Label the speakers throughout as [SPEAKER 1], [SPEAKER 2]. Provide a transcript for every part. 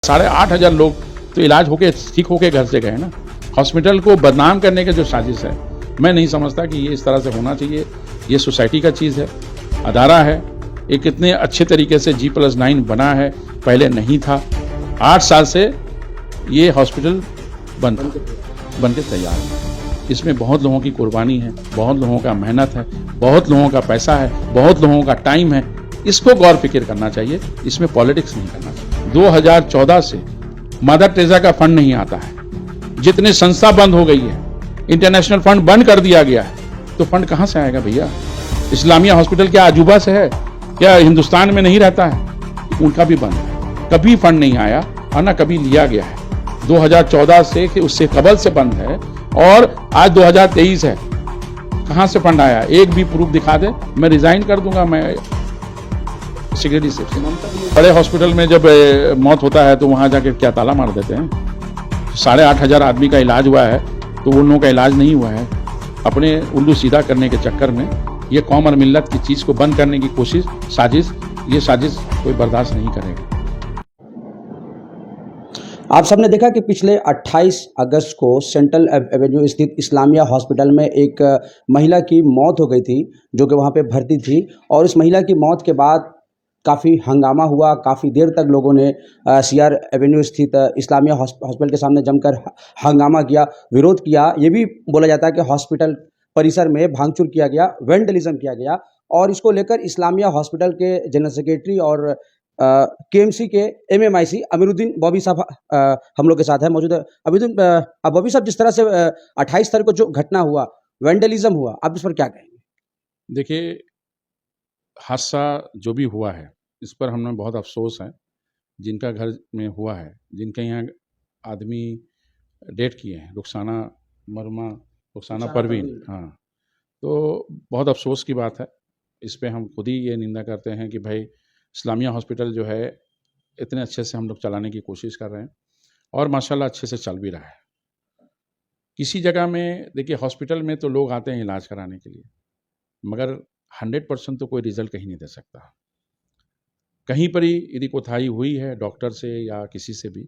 [SPEAKER 1] 8,500 लोग तो इलाज होके ठीक होके घर से गए ना। हॉस्पिटल को बदनाम करने के जो साजिश है, मैं नहीं समझता कि ये इस तरह से होना चाहिए। ये सोसाइटी का चीज़ है, अदारा है। ये कितने अच्छे तरीके से G+9 बना है, पहले नहीं था। 8 साल से ये हॉस्पिटल बन के तैयार है। इसमें बहुत लोगों की कुर्बानी है, बहुत लोगों का मेहनत है, बहुत लोगों का पैसा है, बहुत लोगों का टाइम है। इसको गौर फिक्र करना चाहिए, इसमें पॉलिटिक्स नहीं करना चाहिए। 2014 से मदर टेरेसा का फंड नहीं आता है। जितनी संस्था बंद हो गई है, इंटरनेशनल फंड बंद कर दिया गया है, तो फंड कहां से आएगा भैया? इस्लामिया हॉस्पिटल क्या अजूबा से है? क्या हिंदुस्तान में नहीं रहता है? उनका भी बंद है, कभी फंड नहीं आया और ना कभी लिया गया है। 2014 से उससे कबल से बंद है और आज 2023 है। कहां से फंड आया? एक भी प्रूफ दिखा दे, मैं रिजाइन कर दूंगा। मैं सेक्रेटरी से बड़े हॉस्पिटल में जब मौत होता है तो वहां जाके क्या ताला मार देते हैं? 8,500 आदमी का इलाज हुआ है तो उन लोगों का इलाज नहीं हुआ है। अपने उल्लू सीधा करने के चक्कर में ये कौम और मिल्लत की चीज को बंद करने की कोशिश, ये साजिश कोई बर्दाश्त नहीं करेगा।
[SPEAKER 2] आप सबने देखा कि पिछले 28 अगस्त को सेंट्रल एवेन्यू स्थित इस्लामिया हॉस्पिटल में एक महिला की मौत हो गई थी, जो कि वहां पे भर्ती थी। और इस महिला की मौत के बाद काफ़ी हंगामा हुआ, काफ़ी देर तक लोगों ने CR एवेन्यू स्थित इस्लामिया हॉस्पिटल के सामने जमकर हंगामा किया, विरोध किया। ये भी बोला जाता है कि हॉस्पिटल परिसर में भांगचूर किया गया, वेंडलिज्म किया गया। और इसको लेकर इस्लामिया हॉस्पिटल के जनरल सेक्रेटरी और KMC के MMIC अमीरुद्दीन बॉबी साहब हम लोग के साथ है मौजूद है। अमीरुद्दीन बॉबी साहब, जिस तरह से 28 तारीख को जो घटना हुआ, वेंडलिज्म हुआ, आप इस पर क्या कहेंगे?
[SPEAKER 1] देखिए, हादसा जो भी हुआ है, इस पर हमें बहुत अफसोस है। जिनका घर में हुआ है, जिनके यहाँ आदमी डेथ किए हैं, रुखसाना परवीन, हाँ, तो बहुत अफसोस की बात है। इस पे हम खुद ही ये निंदा करते हैं कि भाई इस्लामिया हॉस्पिटल जो है इतने अच्छे से हम लोग चलाने की कोशिश कर रहे हैं और माशाल्लाह अच्छे से चल भी रहा है। किसी जगह में देखिए, हॉस्पिटल में तो लोग आते हैं इलाज कराने के लिए, मगर 100% तो कोई रिजल्ट कहीं नहीं दे सकता। कहीं पर ही यदि कोताही हुई है डॉक्टर से या किसी से भी,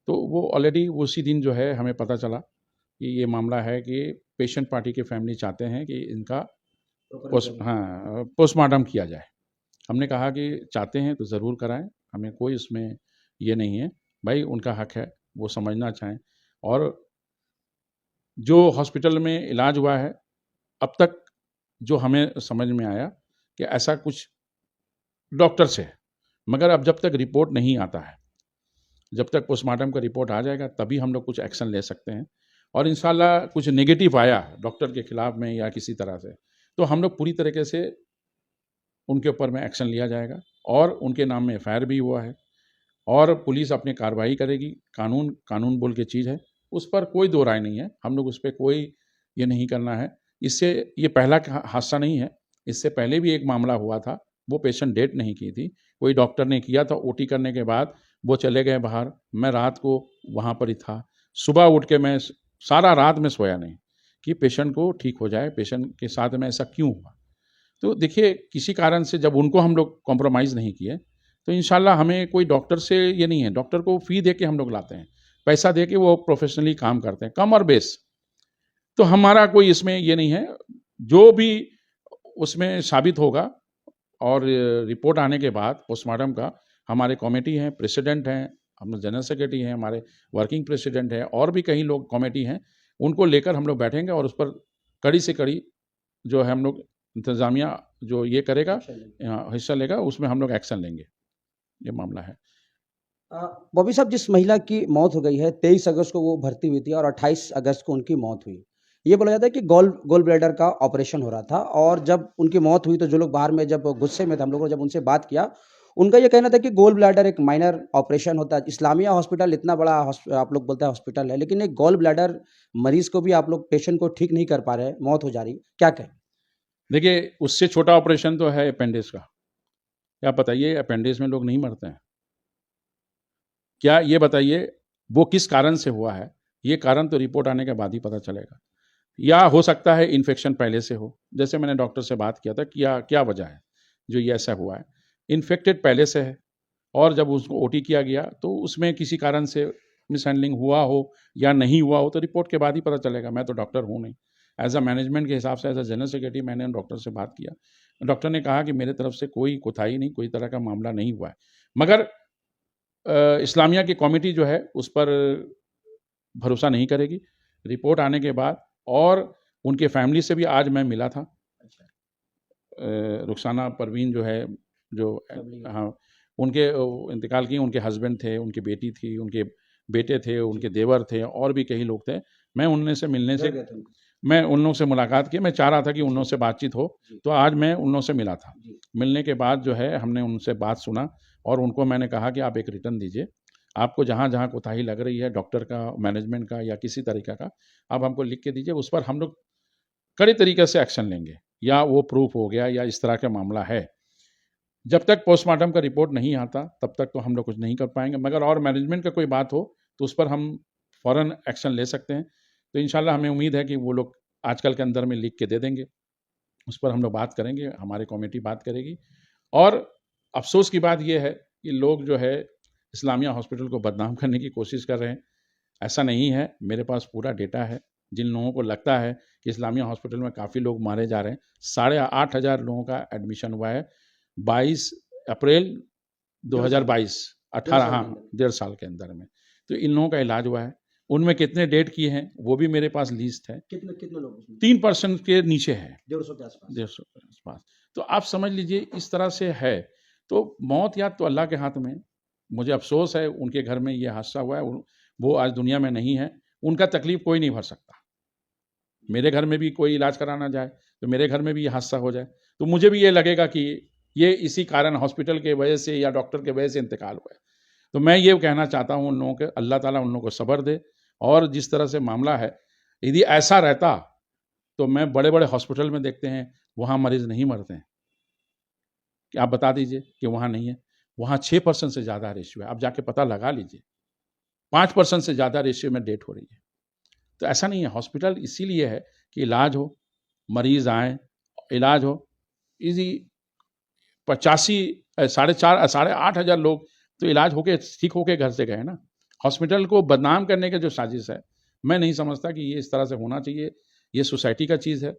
[SPEAKER 1] तो वो ऑलरेडी उसी दिन जो है हमें पता चला कि ये मामला है कि पेशेंट पार्टी के फैमिली चाहते हैं कि इनका पोस्टमार्टम किया जाए। हमने कहा कि चाहते हैं तो ज़रूर कराएं, हमें कोई उसमें ये नहीं है भाई, उनका हक है, वो समझना चाहें। और जो हॉस्पिटल में इलाज हुआ है, अब तक जो हमें समझ में आया कि ऐसा कुछ डॉक्टर से है, मगर अब जब तक रिपोर्ट नहीं आता है, जब तक पोस्टमार्टम का रिपोर्ट आ जाएगा तभी हम लोग कुछ एक्शन ले सकते हैं। और इंशाल्लाह कुछ नेगेटिव आया डॉक्टर के खिलाफ में या किसी तरह से, तो हम लोग पूरी तरीके से उनके ऊपर में एक्शन लिया जाएगा और उनके नाम में FIR भी हुआ है और पुलिस अपनी कार्रवाई करेगी। कानून बोल के चीज़ है, उस पर कोई दो राय नहीं है। हम लोग उस पर कोई ये नहीं करना है। इससे ये पहला हादसा नहीं है, इससे पहले भी एक मामला हुआ था, वो पेशेंट डेथ नहीं की थी, कोई डॉक्टर ने किया था। OT करने के बाद वो चले गए बाहर, मैं रात को वहाँ पर ही था। सुबह उठ के मैं सारा रात में सोया नहीं कि पेशेंट को ठीक हो जाए, पेशेंट के साथ में ऐसा क्यों हुआ। तो देखिए, किसी कारण से जब उनको हम लोग कॉम्प्रोमाइज़ नहीं किए, तो इंशाल्लाह हमें कोई डॉक्टर से ये नहीं है। डॉक्टर को फ़ी दे के हम लोग लाते हैं, पैसा दे के वो प्रोफेशनली काम करते हैं, कम और बेस। तो हमारा कोई इसमें ये नहीं है। जो भी उसमें साबित होगा और रिपोर्ट आने के बाद पोस्टमार्टम का, हमारे कमेटी हैं, प्रेसिडेंट हैं, हम जनरल सेक्रेटरी हैं, हमारे वर्किंग प्रेसिडेंट हैं और भी कई लोग कमेटी हैं, उनको लेकर हम लोग बैठेंगे और उस पर कड़ी से कड़ी जो है हम लोग इंतज़ामिया जो ये करेगा, हिस्सा लेगा, उसमें हम लोग एक्शन लेंगे। ये मामला है।
[SPEAKER 2] बॉबी साहब, जिस महिला की मौत हो गई है, 23 अगस्त को वो भर्ती हुई थी और 28 अगस्त को उनकी मौत हुई। ये बोला जाता है कि गोल ब्लैडर का ऑपरेशन हो रहा था और जब उनकी मौत हुई तो जो लोग बाहर में जब गुस्से में थे, हम लोगों ने जब उनसे बात किया, उनका ये कहना था कि गोल ब्लैडर एक माइनर ऑपरेशन होता है। इस्लामिया हॉस्पिटल इतना बड़ा आप लोग बोलते हैं हॉस्पिटल है, लेकिन एक गोल ब्लैडर मरीज को भी आप लोग, पेशेंट को ठीक नहीं कर पा रहे, मौत हो जा रही, क्या कहें?
[SPEAKER 1] देखिए, उससे छोटा ऑपरेशन तो है अपेंडिक्स का। क्या बताइए, अपेंडिक्स में लोग नहीं मरते हैं क्या? ये बताइए वो किस कारण से हुआ है। ये कारण तो रिपोर्ट आने के बाद ही पता चलेगा। या हो सकता है इन्फेक्शन पहले से हो, जैसे मैंने डॉक्टर से बात किया था कि क्या वजह है जो ये ऐसा हुआ है। इन्फेक्टेड पहले से है और जब उसको ओटी किया गया तो उसमें किसी कारण से मिसहैंडलिंग हुआ हो या नहीं हुआ हो तो रिपोर्ट के बाद ही पता चलेगा। मैं तो डॉक्टर हूँ नहीं। एज अ मैनेजमेंट के हिसाब से, एज अ जनरल सेक्रेटरी, मैंने डॉक्टर से बात किया। डॉक्टर ने कहा कि मेरे तरफ से कोई कोताही नहीं, कोई तरह का मामला नहीं हुआ है, मगर इस्लामिया की कमेटी जो है उस पर भरोसा नहीं करेगी। रिपोर्ट आने के बाद, और उनके फैमिली से भी आज मैं मिला था। रुखसाना परवीन जो है, जो हाँ, उनके इंतकाल किए, उनके हस्बैंड थे, उनकी बेटी थी, उनके बेटे थे, उनके देवर थे, और भी कई लोग थे। मैं उनसे मिलने से, मैं उन लोगों से मुलाकात की। मैं चाह रहा था कि उन लोगों से बातचीत हो, तो आज मैं उन लोगों से मिला था। मिलने के बाद जो है हमने उनसे बात सुना, और उनको मैंने कहा कि आप एक रिटर्न दीजिए। आपको जहाँ जहाँ कोताही लग रही है, डॉक्टर का, मैनेजमेंट का, या किसी तरीक़े का, आप हमको लिख के दीजिए। उस पर हम लोग कड़ी तरीके से एक्शन लेंगे, या वो प्रूफ हो गया या इस तरह का मामला है। जब तक पोस्टमार्टम का रिपोर्ट नहीं आता तब तक तो हम लोग कुछ नहीं कर पाएंगे, मगर और मैनेजमेंट का कोई बात हो तो उस पर हम फ़ौरन एक्शन ले सकते हैं। तो इंशाल्लाह हमें उम्मीद है कि वो लोग आजकल के अंदर में लिख के दे देंगे। उस पर हम लोग बात करेंगे, हमारी कमेटी बात करेगी। और अफ़सोस की बात ये है कि लोग जो है इस्लामिया हॉस्पिटल को बदनाम करने की कोशिश कर रहे हैं। ऐसा नहीं है, मेरे पास पूरा डेटा है। जिन लोगों को लगता है कि इस्लामिया हॉस्पिटल में काफ़ी लोग मारे जा रहे हैं, 8,500 लोगों का एडमिशन हुआ है 22 अप्रैल 2022, 18, हाँ, 1.5 साल के अंदर में। तो इन लोगों का इलाज हुआ है। उनमें कितने डेट किए हैं वो भी मेरे पास लिस्ट है।
[SPEAKER 2] कितने लोग?
[SPEAKER 1] 3% के नीचे है,
[SPEAKER 2] 150 के आसपास।
[SPEAKER 1] 150 के आसपास। तो आप समझ लीजिए इस तरह से है। तो मौत या तो अल्लाह के हाथ में। मुझे अफसोस है उनके घर में ये हादसा हुआ है, वो आज दुनिया में नहीं है। उनका तकलीफ कोई नहीं भर सकता। मेरे घर में भी कोई इलाज कराना जाए तो मेरे घर में भी ये हादसा हो जाए तो मुझे भी ये लगेगा कि ये इसी कारण हॉस्पिटल के वजह से या डॉक्टर के वजह से इंतकाल हुआ है। तो मैं ये कहना चाहता हूँ उन लोगों के, अल्लाह ताला उन लोगों को सब्र दे। और जिस तरह से मामला है, यदि ऐसा रहता तो मैं बड़े बड़े हॉस्पिटल में देखते हैं वहाँ मरीज नहीं मरते हैं। कि आप बता दीजिए कि वहाँ नहीं है। वहाँ 6% से ज़्यादा रेशियो है। आप जाके पता लगा लीजिए, 5% से ज़्यादा रेशियो में डेथ हो रही है। तो ऐसा नहीं है। हॉस्पिटल इसीलिए है कि इलाज हो, मरीज आए, इलाज हो। इजी 8,500 लोग तो इलाज होके ठीक होके घर से गए ना। हॉस्पिटल को बदनाम करने के जो साजिश है, मैं नहीं समझता कि ये इस तरह से होना चाहिए। ये सोसाइटी का चीज़ है,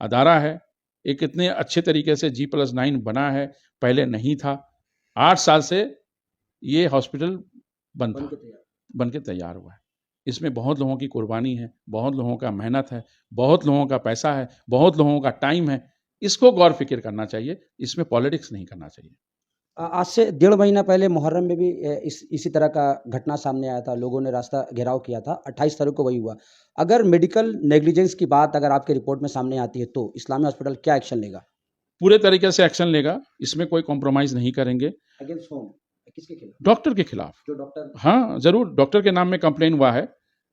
[SPEAKER 1] अदारा है। एक इतने अच्छे तरीके से G+9 बना है, पहले नहीं था। 8 साल से ये हॉस्पिटल बन के तैयार हुआ है। इसमें बहुत लोगों की कुर्बानी है, बहुत लोगों का मेहनत है, बहुत लोगों का पैसा है, बहुत लोगों का टाइम है। इसको गौर फिक्र करना चाहिए, इसमें पॉलिटिक्स नहीं करना चाहिए।
[SPEAKER 2] आज से 1.5 महीना पहले मुहर्रम में भी इसी तरह का घटना सामने आया था। लोगों ने रास्ता घेराव किया था। 28 तारीख को वही हुआ। अगर मेडिकल नेग्लिजेंस की बात अगर आपके रिपोर्ट में सामने आती है तो इस्लामिया हॉस्पिटल क्या एक्शन लेगा?
[SPEAKER 1] पूरे तरीके से एक्शन लेगा, इसमें कोई कॉम्प्रोमाइज़ नहीं करेंगे।
[SPEAKER 2] अगेंस्ट होम किसके खिलाफ?
[SPEAKER 1] डॉक्टर के खिलाफ।
[SPEAKER 2] जो डॉक्टर,
[SPEAKER 1] हाँ, ज़रूर। डॉक्टर के नाम में कंप्लेन हुआ है।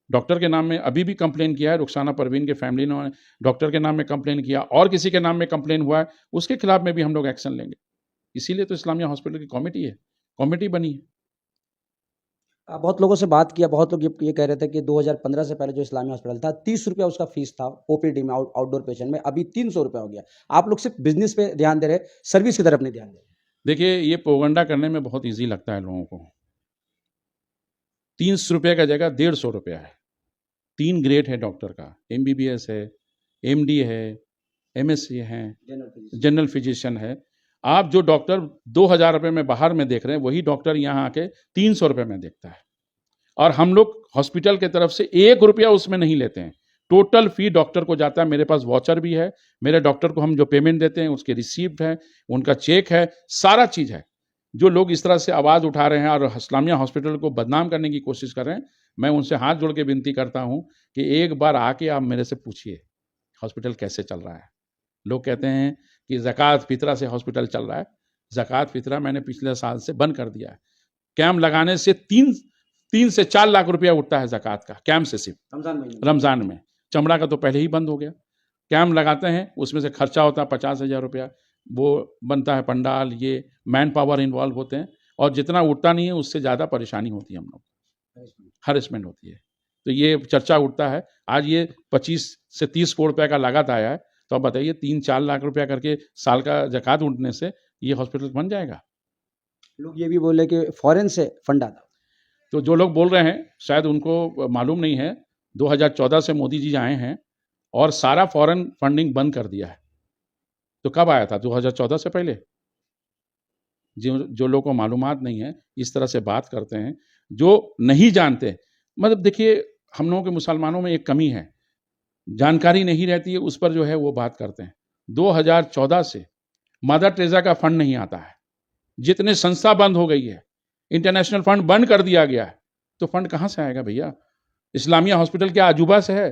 [SPEAKER 1] डॉक्टर के नाम में अभी भी कंप्लेन किया है। रुखसाना परवीन के फैमिली ने डॉक्टर के नाम में कंप्लेन किया, और किसी के नाम में कंप्लेन हुआ है, उसके खिलाफ में भी हम लोग एक्शन लेंगे। इसीलिए तो इस्लामिया हॉस्पिटल की कमेटी है, कमेटी बनी है।
[SPEAKER 2] बहुत लोगों से बात किया, बहुत लोग ये कह रहे थे कि 2015 से पहले जो इस्लामिया हॉस्पिटल था 30 रुपया उसका फीस था ओपीडी में, आउटडोर पेशेंट में, अभी 300 रुपया हो गया। आप लोग सिर्फ बिजनेस पे ध्यान दे रहे, सर्विस की तरफ नहीं ध्यान दे रहे।
[SPEAKER 1] देखिए, ये प्रोपगेंडा करने में बहुत ईजी लगता है लोगों को। 300 रुपये का जगह 150 रुपया है। 3 ग्रेड है डॉक्टर का, MBBS है, MD है, MSc है, जनरल फिजिशियन है। आप जो डॉक्टर 2,000 रुपये में बाहर में देख रहे हैं, वही डॉक्टर यहाँ आके 300 रुपये में देखता है। और हम लोग हॉस्पिटल के तरफ से 1 रुपया उसमें नहीं लेते हैं। टोटल फी डॉक्टर को जाता है। मेरे पास वाउचर भी है। मेरे डॉक्टर को हम जो पेमेंट देते हैं उसके रिसीप्ट है, उनका चेक है, सारा चीज़ है। जो लोग इस तरह से आवाज़ उठा रहे हैं और इस्लामिया हॉस्पिटल को बदनाम करने की कोशिश कर रहे हैं, मैं उनसे हाथ जोड़ के विनती करता हूँ कि एक बार आके आप मेरे से पूछिए हॉस्पिटल कैसे चल रहा है। लोग कहते हैं कि ज़कात फ़ितरा से हॉस्पिटल चल रहा है। ज़कात फ़ितरा मैंने पिछले साल से बंद कर दिया है। कैंप लगाने से 3 से 4 लाख रुपया उठता है ज़कात का, कैंप से सिर्फ रमज़ान में। चमड़ा का तो पहले ही बंद हो गया। कैंप लगाते हैं, उसमें से खर्चा होता है 50,000 रुपया, वो बनता है पंडाल, ये मैन पावर इन्वॉल्व होते हैं, और जितना उठता नहीं है उससे ज़्यादा परेशानी होती है हम लोग, हरेसमेंट होती है। तो ये चर्चा उठता है। आज ये 25 से 30 करोड़ रुपये का लागत आया है, तो आप बताइए 3-4 लाख रुपया करके साल का ज़कात उठने से ये हॉस्पिटल बन जाएगा?
[SPEAKER 2] लोग ये भी बोले कि फॉरेन से फंड आता।
[SPEAKER 1] तो जो लोग बोल रहे हैं शायद उनको मालूम नहीं है, 2014 से मोदी जी आए हैं और सारा फॉरेन फंडिंग बंद कर दिया है। तो कब आया था? 2014 से पहले। जो लोगों को मालूमात नहीं है इस तरह से बात करते हैं, जो नहीं जानते। मतलब देखिए, हम लोगों के मुसलमानों में एक कमी है, जानकारी नहीं रहती है, उस पर जो है वो बात करते हैं। 2014 से मदर टेरेसा का फंड नहीं आता है, जितने संस्था बंद हो गई है, इंटरनेशनल फंड बंद कर दिया गया है, तो फंड कहाँ से आएगा भैया? इस्लामिया हॉस्पिटल क्या अजूबा से है?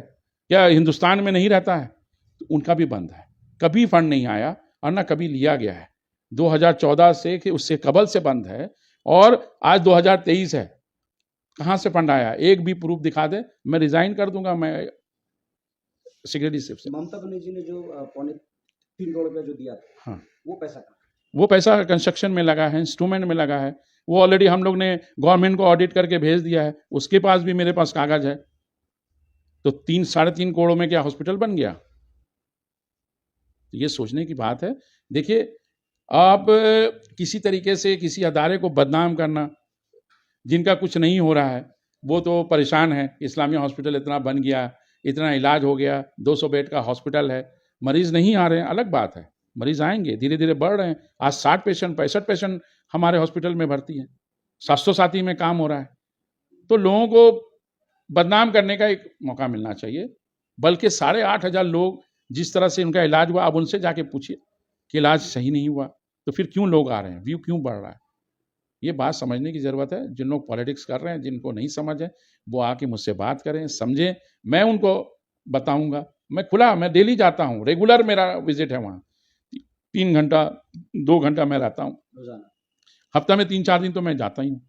[SPEAKER 1] क्या हिंदुस्तान में नहीं रहता है? तो उनका भी बंद है, कभी फंड नहीं आया और ना कभी लिया गया है। 2014 से कि उससे कबल से बंद है और आज 2023 है, कहाँ से फंड आया? एक भी प्रूफ दिखा दे, मैं रिजाइन कर दूंगा, मैं सेक्रेटरीशिप से।
[SPEAKER 2] ममता बनर्जी जी ने जो 3.25 करोड़ रुपया जो दिया था,
[SPEAKER 1] हाँ,
[SPEAKER 2] वो पैसा कहाँ?
[SPEAKER 1] वो पैसा कंस्ट्रक्शन में लगा है, इंस्ट्रूमेंट में लगा है। वो ऑलरेडी हम लोग ने गवर्नमेंट को ऑडिट करके भेज दिया है, उसके पास भी मेरे पास कागज है। तो 3-3.5 करोड़ में क्या हॉस्पिटल बन गया? ये सोचने की बात है। देखिए, आप किसी तरीके से किसी अदारे को बदनाम करना, जिनका कुछ नहीं हो रहा है वो तो परेशान है। इस्लामिया हॉस्पिटल इतना बन गया, इतना इलाज हो गया, 200 बेड का हॉस्पिटल है, मरीज़ नहीं आ रहे हैं, अलग बात है। मरीज़ आएंगे, धीरे धीरे बढ़ रहे हैं। आज 60 पेशेंट 65 पेशेंट हमारे हॉस्पिटल में भर्ती हैं, 700 साथी में काम हो रहा है। तो लोगों को बदनाम करने का एक मौका मिलना चाहिए। बल्कि 8,500 लोग जिस तरह से उनका इलाज हुआ, अब उनसे जाके पूछिए कि इलाज सही नहीं हुआ, तो फिर क्यों लोग आ रहे हैं, व्यू क्यों बढ़ रहा है? ये बात समझने की ज़रूरत है। जिन लोग पॉलिटिक्स कर रहे हैं, जिनको नहीं समझ है, वो आके मुझसे बात करें, समझें, मैं उनको बताऊंगा। मैं डेली जाता हूँ, रेगुलर मेरा विजिट है वहाँ। 3 घंटा 2 घंटा मैं रहता हूँ
[SPEAKER 2] रोजाना।
[SPEAKER 1] हफ्ता में 3-4 दिन तो मैं जाता ही हूँ,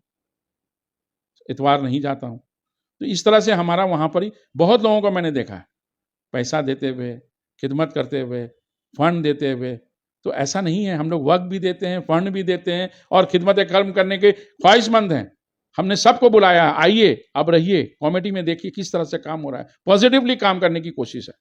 [SPEAKER 1] इतवार नहीं जाता हूँ। तो इस तरह से हमारा वहाँ पर ही बहुत लोगों को मैंने देखा है, पैसा देते हुए, खिदमत करते हुए, फंड देते हुए। तो ऐसा नहीं है, हम लोग वक्त भी देते हैं, फंड भी देते हैं और खिदमत कर्म करने के ख्वाहिशमंद हैं। हमने सबको बुलाया, आइए, अब रहिए, कमेटी में देखिए किस तरह से काम हो रहा है, पॉजिटिवली काम करने की कोशिश है।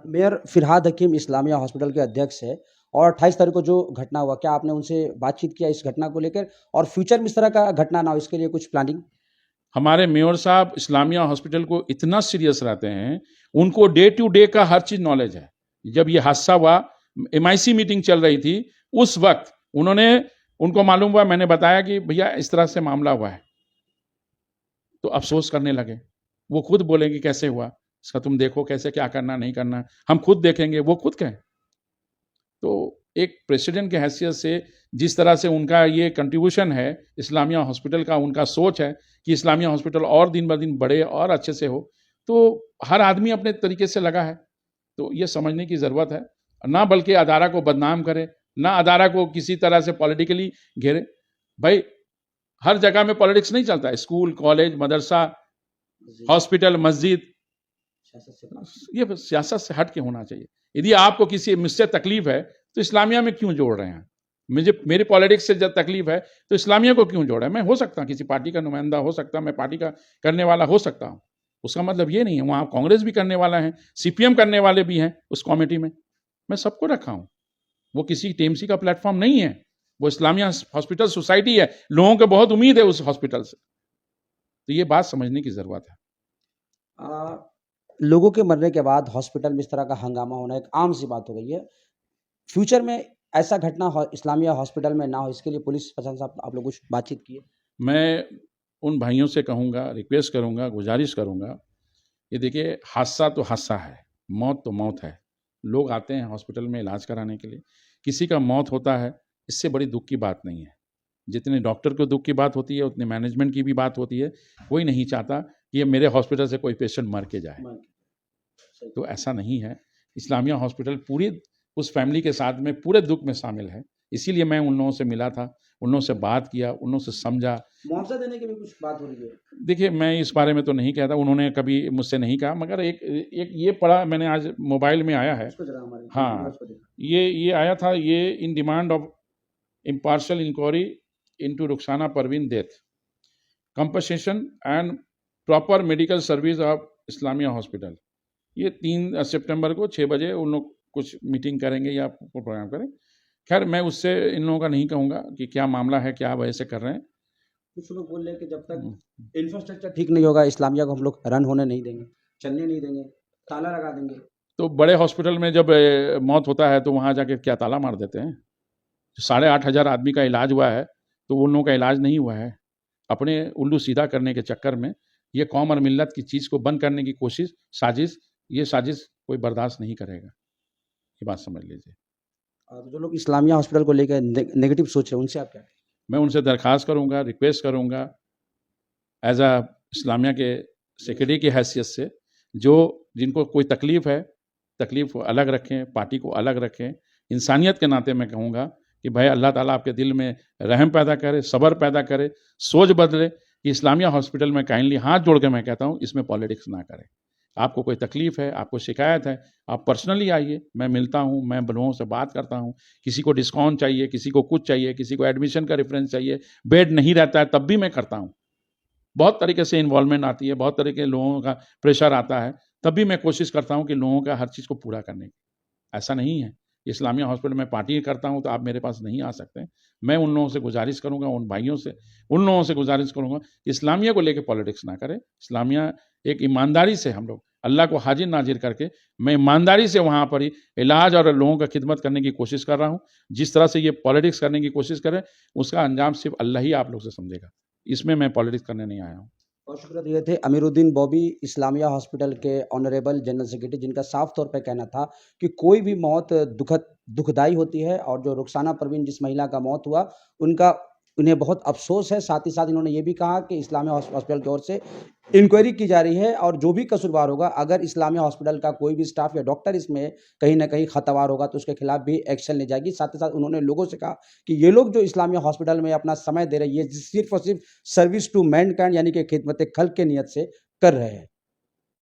[SPEAKER 2] मेयर फिरहाद हकीम इस्लामिया हॉस्पिटल के अध्यक्ष है और 28 तारीख को जो घटना हुआ, क्या आपने उनसे बातचीत किया इस घटना को लेकर, और फ्यूचर में इस तरह का घटना ना हो इसके लिए कुछ प्लानिंग?
[SPEAKER 1] हमारे मेयर साहब इस्लामिया हॉस्पिटल को इतना सीरियस रहते हैं, उनको डे टू डे का हर चीज नॉलेज है। जब ये हादसा हुआ, MIC मीटिंग चल रही थी, उस वक्त उनको मालूम हुआ, मैंने बताया कि भैया इस तरह से मामला हुआ है, तो अफसोस करने लगे। वो खुद बोलेंगे कैसे हुआ, इसका तुम देखो कैसे क्या करना नहीं करना, हम खुद देखेंगे, वो खुद कहें। तो एक प्रेसिडेंट के हैसियत से जिस तरह से उनका ये कंट्रीब्यूशन है इस्लामिया हॉस्पिटल का, उनका सोच है कि इस्लामिया हॉस्पिटल और दिन ब दिन बढ़े और अच्छे से हो, तो हर आदमी अपने तरीके से लगा है। तो ये समझने की ज़रूरत है, ना बल्कि अदारा को बदनाम करे, ना अदारा को किसी तरह से पॉलिटिकली घेरे। भाई, हर जगह में पॉलिटिक्स नहीं चलता है, स्कूल, कॉलेज, मदरसा, हॉस्पिटल, मस्जिद, ये सियासत से हट के होना चाहिए। यदि आपको किसी मुझसे तकलीफ है तो इस्लामिया में क्यों जोड़ रहे हैं? मेरी पॉलिटिक्स से जब तकलीफ है तो इस्लामिया को क्यों जोड़ा है? मैं हो सकता किसी पार्टी का नुमाइंदा हो सकता, मैं पार्टी का करने वाला हो सकता हूँ, उसका मतलब ये नहीं है। वहाँ कांग्रेस भी करने वाला है, CPM करने वाले भी हैं उस कमेटी में, मैं सबको रखा हूँ। वो किसी TMC का प्लेटफॉर्म नहीं है, वो इस्लामिया हॉस्पिटल सोसाइटी है, लोगों को बहुत उम्मीद है उस हॉस्पिटल से। तो ये बात समझने की जरूरत है।
[SPEAKER 2] लोगों के मरने के बाद हॉस्पिटल में इस तरह का हंगामा होना एक आम सी बात हो गई है। फ्यूचर में ऐसा घटना इस्लामिया हॉस्पिटल में ना हो, इसके लिए पुलिस प्रशासन से आप लोग कुछ बातचीत किए?
[SPEAKER 1] मैं उन भाइयों से कहूँगा, रिक्वेस्ट करूँगा, गुजारिश करूँगा, ये देखिए, हादसा तो हादसा है, मौत तो मौत है। लोग आते हैं हॉस्पिटल में इलाज कराने के लिए, किसी का मौत होता है, इससे बड़ी दुख की बात नहीं है। जितने डॉक्टर को दुख की बात होती है, उतने मैनेजमेंट की भी बात होती है। कोई नहीं चाहता कि ये मेरे हॉस्पिटल से कोई पेशेंट मर के जाए, तो ऐसा नहीं है। इस्लामिया हॉस्पिटल पूरी उस फैमिली के साथ में पूरे दुख में शामिल है। इसीलिए मैं उन लोगों से मिला था, उन लोगों से बात किया, उन लोगों से समझा।
[SPEAKER 2] मुआवजा देने की भी कुछ बात हो रही है?
[SPEAKER 1] देखिए, मैं इस बारे में तो नहीं कहता, उन्होंने कभी मुझसे नहीं कहा, मगर एक ये पढ़ा मैंने, आज मोबाइल में आया है। हाँ, ये आया था, ये in demand of impartial inquiry into Rukhsana Parveen death, compensation and proper medical service of Islamia hospital. ये 3 सितंबर को 6 बजे उन लोग कुछ मीटिंग करेंगे या प्रोग्राम करें खैर मैं उससे इन लोगों का नहीं कहूँगा कि क्या मामला है, क्या वैसे कर रहे हैं।
[SPEAKER 2] कुछ लोग बोल रहे हैं कि जब तक इंफ्रास्ट्रक्चर ठीक नहीं होगा इस्लामिया को हम लोग रन होने नहीं देंगे, चलने नहीं देंगे, ताला लगा देंगे।
[SPEAKER 1] तो बड़े हॉस्पिटल में जब मौत होता है तो वहाँ जाके क्या ताला मार देते हैं? 8,500 आदमी का इलाज हुआ है तो उन लोगों का इलाज नहीं हुआ है। अपने उल्लू सीधा करने के चक्कर में ये कौम और मिल्लत की चीज़ को बंद करने की कोशिश, साजिश, ये साजिश कोई बर्दाश्त नहीं करेगा। ये बात समझ लीजिए।
[SPEAKER 2] तो जो लोग इस्लामिया हॉस्पिटल को लेकर नेगेटिव सोच रहे हैं उनसे आप क्या कहें?
[SPEAKER 1] मैं उनसे दरख्वास्त करूँगा, रिक्वेस्ट करूँगा एज़ अ इस्लामिया के सेक्रेटरी की हैसियत से, जो जिनको कोई तकलीफ़ है, तकलीफ़ को अलग रखें, पार्टी को अलग रखें। इंसानियत के नाते मैं कहूँगा कि भाई अल्लाह ताला आपके दिल में रहम पैदा करे, सब्र पैदा करे, सोच बदले कि इस्लामिया हॉस्पिटल में काइंडली हाथ जोड़ के मैं कहता हूँ इसमें पॉलिटिक्स ना करें। आपको कोई तकलीफ़ है, आपको शिकायत है, आप पर्सनली आइए, मैं मिलता हूँ, मैं लोगों से बात करता हूँ। किसी को डिस्काउंट चाहिए, किसी को कुछ चाहिए, किसी को एडमिशन का रेफरेंस चाहिए, बेड नहीं रहता है तब भी मैं करता हूँ। बहुत तरीके से इन्वॉल्वमेंट आती है, बहुत तरह के लोगों का प्रेशर आता है, तब भी मैं कोशिश करता हूँ कि लोगों का हर चीज़ को पूरा करने की। ऐसा नहीं है, इस्लामिया हॉस्पिटल में पार्टी करता हूँ तो आप मेरे पास नहीं आ सकते। मैं उन लोगों से गुज़ारिश करूँगा, उन भाइयों से, उन लोगों से गुज़ारिश करूँगा कि इस्लामिया को लेके पॉलिटिक्स ना करें। इस्लामिया एक ईमानदारी से हम लोग अल्लाह को हाज़िर-नाज़िर करके मैं ईमानदारी से वहाँ पर ही इलाज और लोगों का खिदमत करने की कोशिश कर रहा हूँ। जिस तरह से ये पॉलिटिक्स करने की कोशिश करें, उसका अंजाम सिर्फ़ अल्लाह ही आप लोग से समझेगा। इसमें मैं पॉलिटिक्स करने नहीं आया हूँ।
[SPEAKER 2] और शुक्रिया दिए थे अमीरुद्दीन बॉबी, इस्लामिया हॉस्पिटल के ऑनरेबल जनरल सेक्रेटरी, जिनका साफ तौर पे कहना था कि कोई भी मौत दुखदाई होती है और जो रुखसाना परवीन जिस महिला का मौत हुआ उन्हें बहुत अफसोस है। साथ ही साथ इन्होंने ये भी कहा कि इस्लामिया हॉस्पिटल की ओर से इंक्वायरी की जा रही है और जो भी कसूरवार होगा, अगर इस्लामिया हॉस्पिटल का कोई भी स्टाफ या डॉक्टर इसमें कहीं न कहीं खतावार होगा तो उसके खिलाफ भी एक्शन ली जाएगी। साथ ही साथ उन्होंने लोगों से कहा कि ये लोग जो इस्लामिया हॉस्पिटल में अपना समय दे रहे हैं, ये सिर्फ़ और सिर्फ़ सर्विस टू मैनकाइंड यानी कि खिदमत-ए-खल्क़ की नियत से कर रहे हैं।